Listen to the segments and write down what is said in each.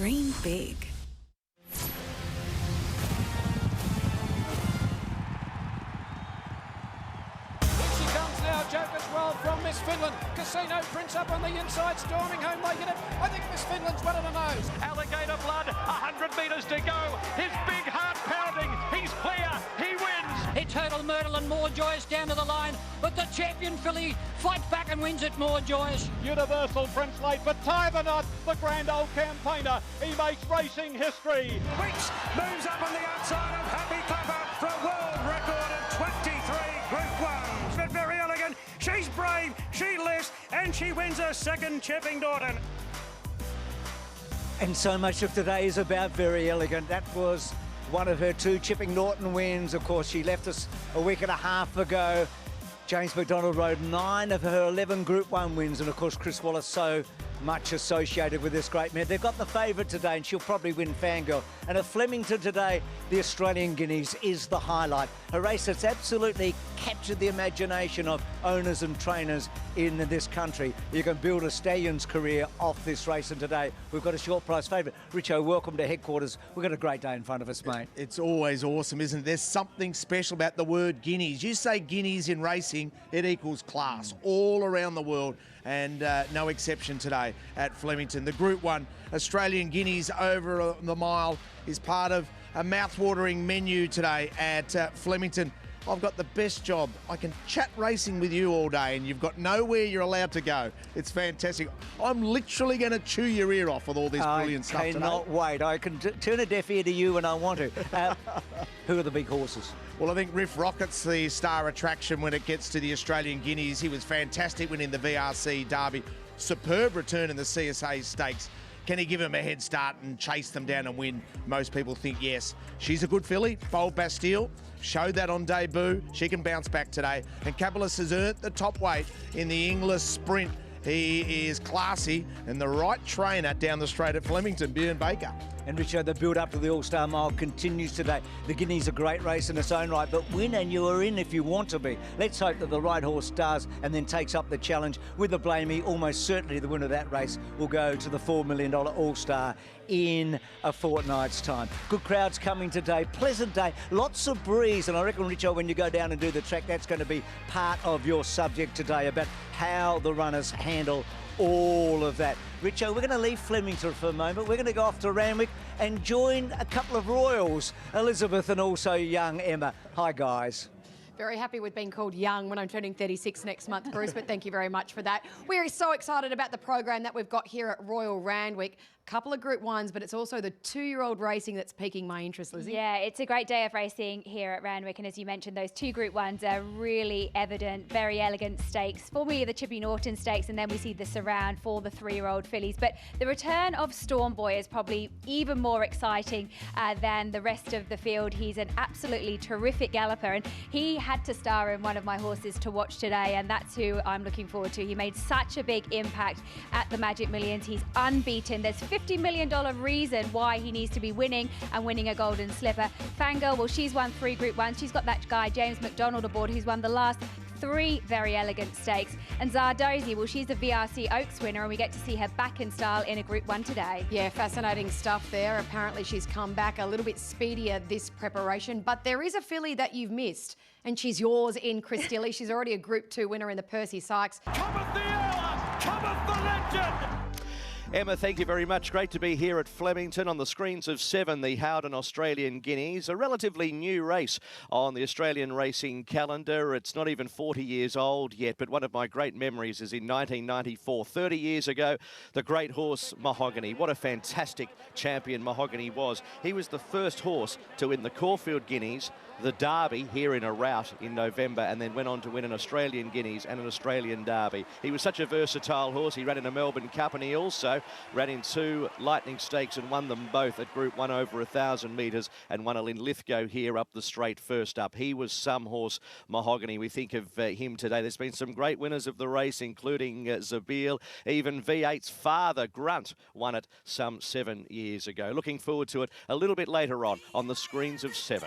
Dream big. Joker's well from Miss Finland. Casino Prince up on the inside, storming home making it. I think Miss Finland's one of the nose. Alligator Blood, 100 metres to go. His big heart pounding. He's clear. He wins. It's Hurdle, Myrtle and More Joyous down to the line, but the champion filly fights back and wins it. More Joyous. Universal Prince late, but tie the knot. The grand old campaigner. He makes racing history. Weeks moves up on the outside of Happy Clapper for a world record of 23 Group 1s. But Very Elegant. She's brave, she lives, and she wins her second Chipping Norton. And so much of today is about Very Elegant. That was one of her 2 Chipping Norton wins. Of course, she left us a week and a half ago. James McDonald rode 9 of her 11 Group 1 wins. And of course, Chris Wallace so much associated with this great mare. They've got the favourite today, and she'll probably win Fangirl. And at Flemington today, the Australian Guineas is the highlight. A race that's absolutely captured the imagination of owners and trainers in this country. You can build a stallion's career off this race, and today we've got a short price favourite. Richo, welcome to headquarters. We've got a great day in front of us, mate. It's always awesome, isn't it? There's something special about the word Guineas. You say Guineas in racing, it equals class all around the world, and no exception today at Flemington. The Group 1 Australian Guineas over the mile is part of a mouth-watering menu today at Flemington. I've got the best job. I can chat racing with you all day, and you've got nowhere you're allowed to go. It's fantastic. I'm literally going to chew your ear off with all this brilliant stuff today. I cannot wait. I can turn a deaf ear to you when I want to. Who are the big horses? Well, I think Riff Rocket's the star attraction when it gets to the Australian Guineas. He was fantastic winning the VRC Derby. Superb return in the CSA Stakes. Can he give him a head start and chase them down and win? Most people think yes. She's a good filly. Bold Bastille showed that on debut. She can bounce back today. And Capitalist has earned the top weight in the English Sprint. He is classy and the right trainer down the straight at Flemington, Bjorn Baker. And Richard, the build-up to the All-Star Mile continues today. The Guineas a great race in its own right, but win and you are in if you want to be. Let's hope that the right horse stars and then takes up the challenge with the Blamey. Almost certainly the winner of that race will go to the $4 million All-Star in a fortnight's time. Good crowds coming today, pleasant day, lots of breeze, and I reckon, Richard, when you go down and do the track, that's going to be part of your subject today about how the runners handle all of that. Richo, we're going to leave Flemington for a moment. We're going to go off to Randwick and join a couple of Royals, Elizabeth and also young Emma. Hi, guys. Very happy with being called young when I'm turning 36 next month, Bruce, but thank you very much for that. We're so excited about the program that we've got here at Royal Randwick. Couple of Group 1s, but it's also the 2-year-old racing that's piquing my interest, Lizzie. Yeah, it's a great day of racing here at Randwick, and as you mentioned, those 2 Group 1s are really evident. Very Elegant Stakes, formerly the Chippy Norton Stakes, and then we see the surround for the 3-year-old fillies. But the return of Storm Boy is probably even more exciting than the rest of the field. He's an absolutely terrific galloper, and he had to star in one of my horses to watch today, and that's who I'm looking forward to. He made such a big impact at the Magic Millions. He's unbeaten. There's $50 million reason why he needs to be winning and winning a golden slipper. Fangirl, well, she's won 3 Group 1s. She's got that guy, James McDonald, aboard, who's won the last 3 Very Elegant Stakes. And Zardozi, well, she's the VRC Oaks winner, and we get to see her back in style in a Group 1 today. Yeah, fascinating stuff there. Apparently she's come back a little bit speedier this preparation, but there is a filly that you've missed, and she's yours in Chris Dilley. She's already a Group 2 winner in the Percy Sykes. Cometh the hour! Cometh the legend! Emma, thank you very much. Great to be here at Flemington on the screens of 7, the Howden Australian Guineas, a relatively new race on the Australian racing calendar. It's not even 40 years old yet, but one of my great memories is in 1994, 30 years ago, the great horse Mahogany. What a fantastic champion Mahogany was. He was the first horse to win the Caulfield Guineas, the Derby here in a rout in November, and then went on to win an Australian Guineas and an Australian Derby. He was such a versatile horse. He ran in a Melbourne Cup, and he also ran in 2 Lightning Stakes and won them both at Group 1 over 1,000 metres, and won a Linlithgow here up the straight first up. He was some horse, Mahogany. We think of him today. There's been some great winners of the race, including Zabeel. Even V8's father, Grunt, won it some 7 years ago. Looking forward to it a little bit later on the screens of 7.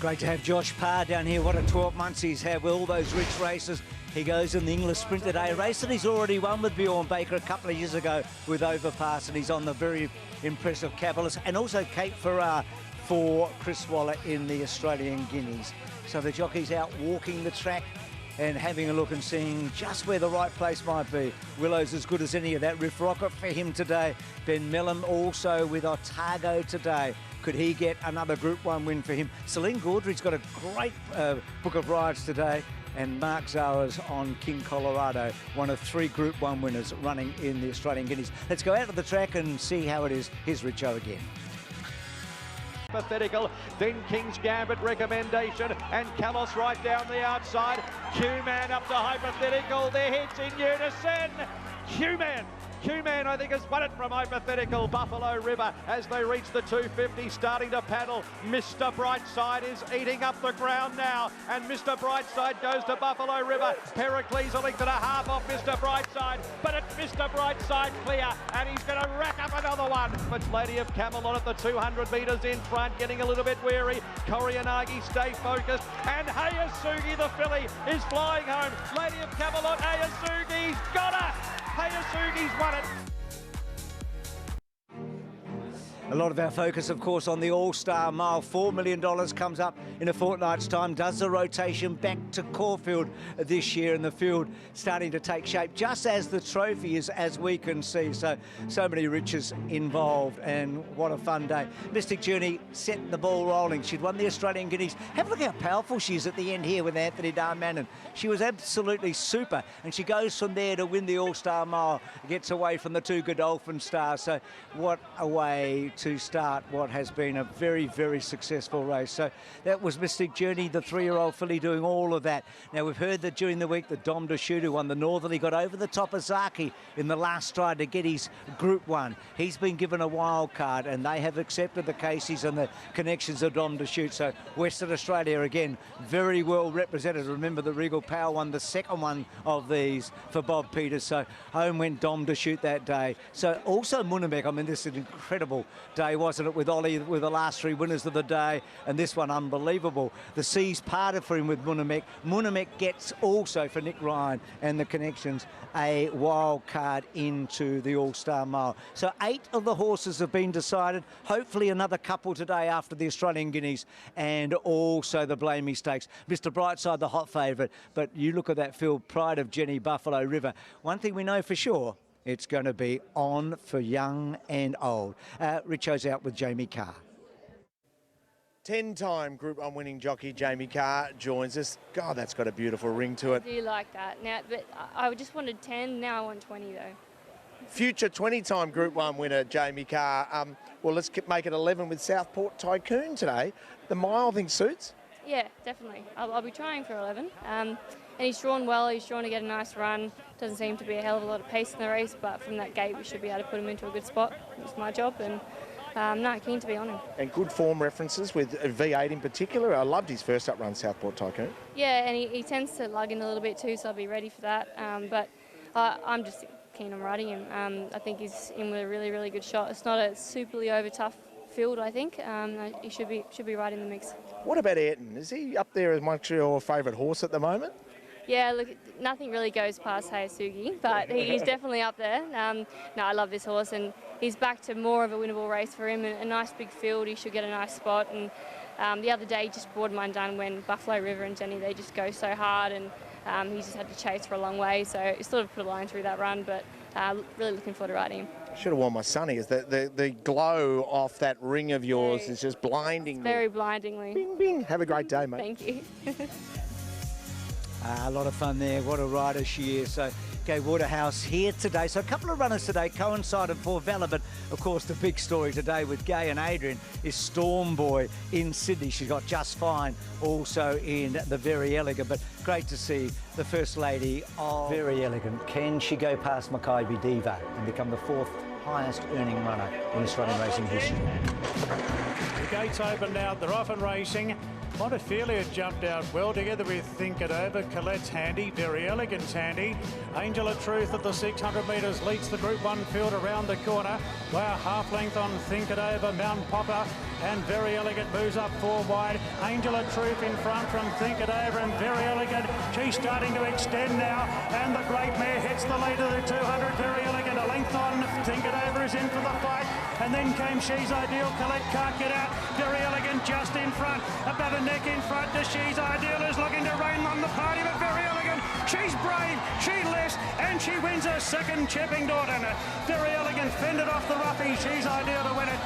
Great to have Josh Parr down here. What a 12 months he's had with all those rich races. He goes in the English Sprint today, a race that he's already won with Bjorn Baker a couple of years ago with Overpass, and he's on the very impressive Cabalist, and also Kate Farrar for Chris Waller in the Australian Guineas. So the jockey's out walking the track and having a look and seeing just where the right place might be. Willow's as good as any of that. Riff Rocket for him today. Ben Mellon also with Otago today. Could he get another Group 1 win for him? Celine Gaudry's got a great book of rides today. And Mark Zara's on King Colorado, one of 3 Group 1 winners running in the Australian Guineas. Let's go out to the track and see how it is. Here's Richo again. Hypothetical, then King's Gambit recommendation, and Kalos right down the outside. Q-Man up to Hypothetical, their heads in unison. Q-Man, I think, has won it from Hypothetical. Buffalo River as they reach the 250, starting to paddle. Mr. Brightside is eating up the ground now, and Mr. Brightside goes to Buffalo River. Pericles a length and a half off Mr. Brightside, but it's Mr. Brightside clear, and he's going to rack up another one. It's Lady of Camelot at the 200 metres in front, getting a little bit weary. Korianagi stay focused, and Hayasugi the filly is flying home. Lady of Camelot, Hayasugi's got her! Hayasugi's won it. A lot of our focus, of course, on the All-Star Mile. $4 million comes up in a fortnight's time. Does the rotation back to Caulfield this year, and the field starting to take shape, just as the trophy is, as we can see. So many riches involved, and what a fun day. Mystic Journey set the ball rolling. She'd won the Australian Guineas. Have a look how powerful she is at the end here with Anthony Darmanin. She was absolutely super, and she goes from there to win the All-Star Mile, gets away from the 2 Godolphin Stars. So what a way to start what has been a very, very successful race. So that was Mystic Journey, the 3-year-old filly, doing all of that. Now, we've heard that during the week that Dom DeShoot, who won the Northerly, got over the top of Zaki in the last stride to get his Group 1. He's been given a wild card, and they have accepted the cases and the connections of Dom DeShoot. So Western Australia, again, very well represented. Remember, the Regal Power won the second one of these for Bob Peters. So home went Dom DeShoot that day. So also Munamek, I mean, this is an incredible day, wasn't it, with Ollie, with the last 3 winners of the day, and this one unbelievable. The seas parted for him with Munamek. Munamek gets also, for Nick Ryan and the connections, a wild card into the All-Star Mile. So 8 of the horses have been decided. Hopefully another couple today after the Australian Guineas and also the Blamey Stakes. Mr. Brightside, the hot favourite, but you look at that field, Pride of Jenny, Buffalo River. One thing we know for sure, it's going to be on for young and old. Richo's out with Jamie Carr. 10-time Group 1 winning jockey Jamie Carr joins us. God, that's got a beautiful ring to it. I do like that. Now, but I just wanted 10, now I want 20 though. Future 20-time Group 1 winner Jamie Carr. Well, let's make it 11 with Southport Tycoon today. The mile thing suits? Yeah, definitely. I'll be trying for 11. And he's drawn well, he's drawn to get a nice run. Doesn't seem to be a hell of a lot of pace in the race, but from that gate we should be able to put him into a good spot. It's my job, and no, keen to be on him. And good form references with V8 in particular. I loved his first up run, Southport Tycoon. Yeah, and he tends to lug in a little bit too, so I'll be ready for that. But I'm just keen on riding him. I think he's in with a really, really good shot. It's not a superly over tough field, I think. He should be right in the mix. What about Ayrton? Is he up there as much your favourite horse at the moment? Yeah, look, nothing really goes past Hayasugi, but he's definitely up there. No, I love this horse, and he's back to more of a winnable race for him. A nice big field, he should get a nice spot. And the other day, he just brought mine done when Buffalo River and Jenny, they just go so hard, and he just had to chase for a long way. So he sort of put a line through that run, but really looking forward to riding him. I should have worn my sunny. Is the glow off that ring of yours is just blinding me. Very blindingly. Bing, bing. Have a great day, mate. Thank you. A lot of fun there. What a rider she is. So, Gay Waterhouse here today. So a couple of runners today coincided for Vela, but of course the big story today with Gay and Adrian is Storm Boy in Sydney. She got just fine also in the Very Elegant, but great to see the First Lady of Very Elegant. Can she go past Maccabi Diva and become the 4th highest earning runner in Australian racing history? The gates open now, they're off and racing. Montefilia jumped out well together with Think It Over. Colette's handy, Very Elegant's handy. Angel of Truth at the 600 metres leads the Group 1 field around the corner. Wow, half length on Think It Over, Mount Popper, and Very Elegant moves up 4 wide. Angel of Truth in front from Think It Over and Very Elegant. She's starting to extend now, and the great mare hits the lead of the 200. Very Elegant, a length on. Think It Over is in for the fight, and then came She's Ideal. Colette can't get out. Very Elegant just in front, about a neck in front to She's Ideal, is looking to rein on the party, but Very Elegant, she's brave, she lifts, and she wins her second Chipping Norton. Very Elegant fended off the roughie. She's Ideal to win it.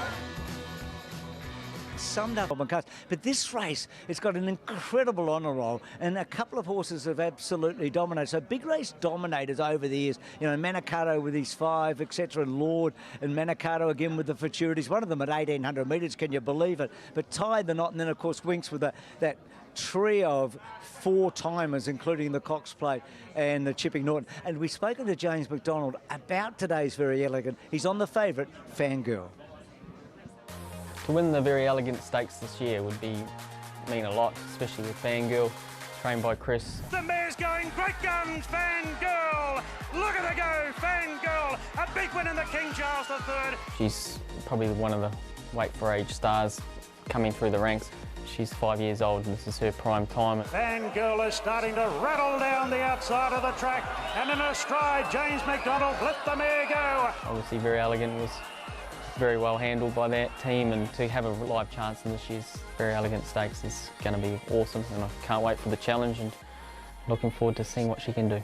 Summed up on my cars. But this race, it's got an incredible honour roll, and a couple of horses have absolutely dominated. So big race dominators over the years. You know, Manicato with his 5, etc., and Lord, and Manicato again with the futurities. One of them at 1,800 metres, can you believe it? But tied the knot, and then of course Winks with that trio of 4-timers, including the Cox Plate and the Chipping Norton. And we've spoken to James McDonald about today's Very Elegant. He's on the favourite, Fangirl. To win the Very Elegant Stakes this year would mean a lot, especially with Fangirl, trained by Chris. The mare's going, great guns, Fangirl! Look at her go, Fangirl! A big win in the King Charles III. She's probably one of the Wait for Age stars coming through the ranks. She's 5 years old and this is her prime time. Fangirl is starting to rattle down the outside of the track, and in her stride, James McDonald let the mare go. Obviously Very Elegant was very well handled by that team, and to have a live chance in this year's Very Elegant Stakes is going to be awesome, and I can't wait for the challenge and looking forward to seeing what she can do.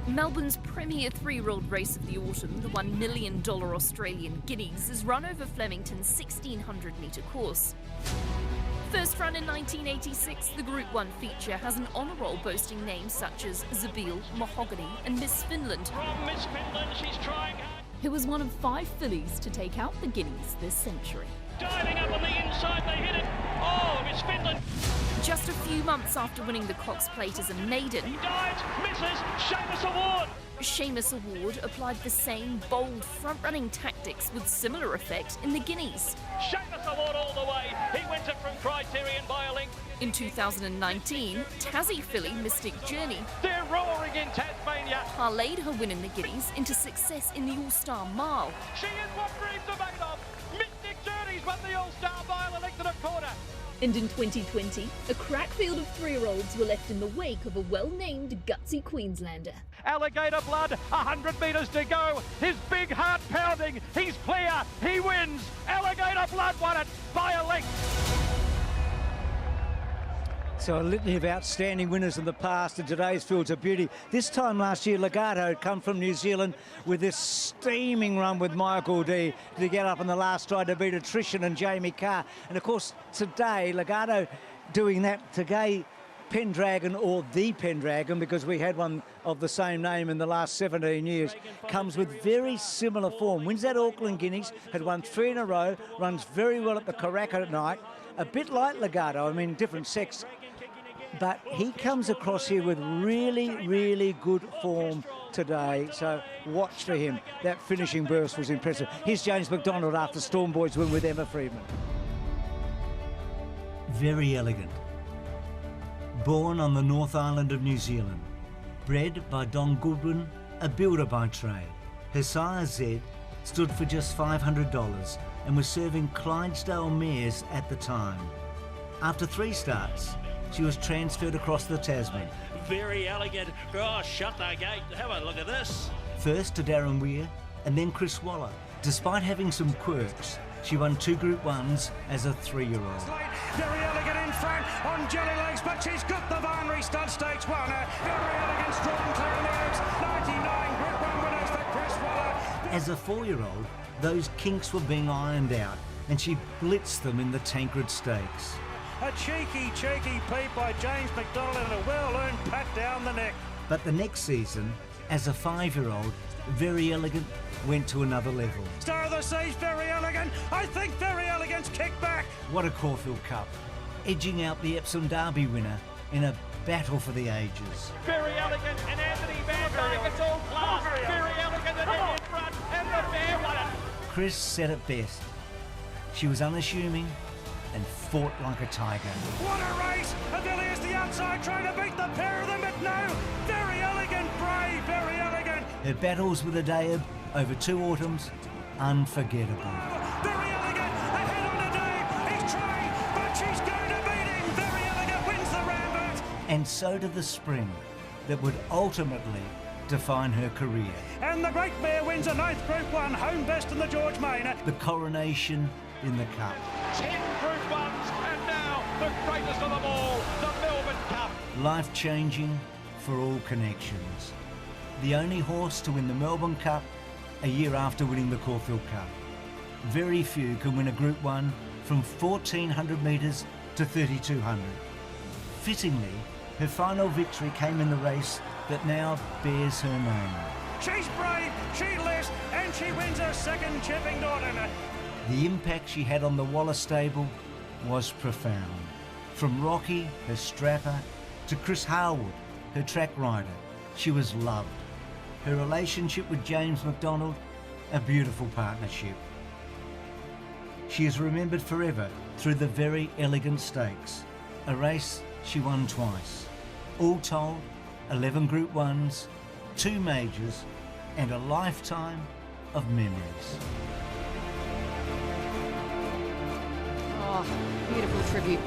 Melbourne's premier 3-year-old race of the autumn, the $1 million Australian Guineas, is run over Flemington's 1,600-metre course. First run in 1986, the Group 1 feature has an honour roll boasting names such as Zabeel, Mahogany and Miss Finland. From Miss Finland, she's trying hard. Who was one of 5 fillies to take out the Guineas this century. Diving up on the inside, they hit it. Oh, Miss Finland. Just a few months after winning the Cox Plate as a maiden, He dives, misses, Seamus Award. Seamus Award applied the same bold front-running tactics with similar effect in the Guineas. Seamus Award all the way. He wins it from Criterion by a length. In 2019, Tassie filly Mystic Journey They're roaring in Tasmania. parlayed her win in the Guineas into success in the All-Star Mile. She is what dreams are made of. Mystic Journeys won the All-Star Mile and elected a quarter. And in 2020, a crack field of 3-year-olds were left in the wake of a well-named gutsy Queenslander. Alligator Blood, 100 metres to go. His big heart pounding. He's clear. He wins. Alligator Blood won it by a length. So a litany of outstanding winners in the past, and today's Fields of Beauty. This time last year, Legato had come from New Zealand with this steaming run with Michael D to get up in the last stride to beat Attrition and Jamie Carr. And of course, today, Legato doing that today, Pendragon, or the Pendragon, because we had one of the same name in the last 17 years, comes with very similar form. Wins that Auckland Guineas, had won 3 in a row, runs very well at the Karaka at night. A bit like Legato, I mean, different sex. But he comes across here with really, really good form today. So watch for him. That finishing burst was impressive. Here's James McDonald after Storm Boys win with Emma Freedman. Very Elegant. Born on the North Island of New Zealand. Bred by Don Goodwin, a builder by trade. Her sire Z stood for just $500 and was serving Clydesdale mares at the time. After 3 starts, she was transferred across the Tasman. Very Elegant. Oh, shut the gate. Have a look at this. First to Darren Weir and then Chris Waller. Despite having some quirks, she won 2 Group 1s as a 3-year-old. Very Elegant in front on jelly legs, but she's got the Vinery Stud Stakes winner. Very Elegant strong clear in the Oaks. 99 Group 1 winners for Chris Waller. As a 4-year-old, those kinks were being ironed out, and she blitzed them in the Tancred Stakes. A cheeky peep by James McDonald and a well-earned pat down the neck. But the next season, as a 5-year-old, Very Elegant went to another level. Star of the Seas, Very Elegant. I think Very Elegant's kicked back. What a Caulfield Cup, edging out the Epsom Derby winner in a battle for the ages. Very Elegant and Anthony Van Dyke. It's all class. Very Elegant and in front, and the bear won it. Chris said it best. She was unassuming and fought like a tiger. What a race! Avilia's the outside trying to beat the pair of them, but no! Very elegant, brave, very elegant. Her battles with Adaeb over 2 autumns, unforgettable. Very elegant, ahead on Adaeb. He's trying, but she's going to beat him. Very elegant wins the Rambert. And so did the spring that would ultimately define her career. And the Great Mare wins a 9th Group 1, home best in the George Main. The coronation in the Cup. 10 Group 1s, and now the greatest of them all, the Melbourne Cup. Life-changing for all connections. The only horse to win the Melbourne Cup a year after winning the Caulfield Cup. Very few can win a Group 1 from 1,400 metres to 3,200. Fittingly, her final victory came in the race that now bears her name. She's brave, she lives, and she wins her 2nd Chipping Norton. The impact she had on the Wallace stable was profound. From Rocky, her strapper, to Chris Harwood, her track rider, she was loved. Her relationship with James McDonald, a beautiful partnership. She is remembered forever through the Very Elegant Stakes, a race she won twice. All told, 11 Group 1s, 2 majors, and a lifetime of memories. Oh, beautiful tribute.